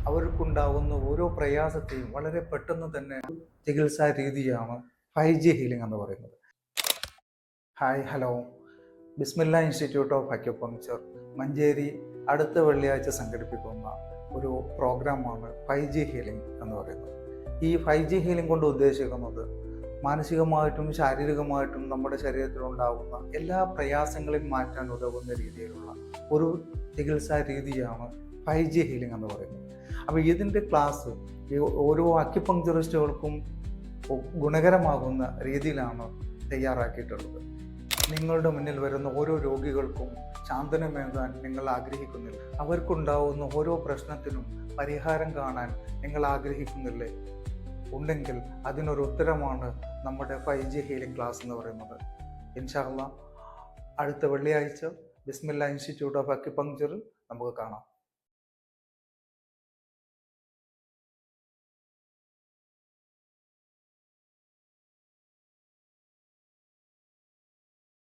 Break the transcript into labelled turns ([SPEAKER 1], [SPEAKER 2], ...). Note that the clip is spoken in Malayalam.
[SPEAKER 1] അവർക്കുണ്ടാകുന്ന ഓരോ പ്രയാസത്തെയും വളരെ പെട്ടെന്ന് തന്നെ ചികിത്സാ രീതിയാണ് 5G ഹീലിംഗ് എന്ന് പറയുന്നത്. Hi, hello. Bismillah institute of acupuncture Manjeri അടുത്ത വെള്ളിയാഴ്ച സംഘടിപ്പിക്കുന്ന ഒരു പ്രോഗ്രാമാണ് 5G ഹീലിംഗ് എന്ന് പറയുന്നത്. ഈ 5G ഹീലിംഗ് കൊണ്ട് ഉദ്ദേശിക്കുന്നത് മാനസികമായിട്ടും ശാരീരികമായിട്ടും നമ്മുടെ ശരീരത്തിലുണ്ടാകുന്ന എല്ലാ പ്രയാസങ്ങളെയും മാറ്റാൻ ഉതകുന്ന രീതിയിലുള്ള ഒരു ചികിത്സാ രീതിയാണ് 5G ഹീലിംഗ് എന്ന് പറയുന്നത്. അപ്പോൾ ഇതിൻ്റെ ക്ലാസ് ഓരോ അക്യുപങ്ക്ചറിസ്റ്റുകൾക്കും ഗുണകരമാകുന്ന രീതിയിലാണ് തയ്യാറാക്കിയിട്ടുള്ളത്. നിങ്ങളുടെ മുന്നിൽ വരുന്ന ഓരോ രോഗികൾക്കും ശാന്തനമേകാൻ നിങ്ങൾ ആഗ്രഹിക്കുന്നില്ല. അവർക്കുണ്ടാവുന്ന ഓരോ പ്രശ്നത്തിനും പരിഹാരം കാണാൻ നിങ്ങൾ ആഗ്രഹിക്കുന്നില്ലേ? ഉണ്ടെങ്കിൽ അതിനൊരു ഉത്തരമാണ് നമ്മുടെ 5G ഹീലിംഗ് ക്ലാസ് എന്ന് പറയുന്നത്. ഇൻഷാ അല്ലാഹ് അടുത്ത വെള്ളിയാഴ്ച ബിസ്മില്ല ഇൻസ്റ്റിറ്റ്യൂട്ട് ഓഫ് അക്യുപങ്ക്ചറിൽ നമുക്ക് കാണാം.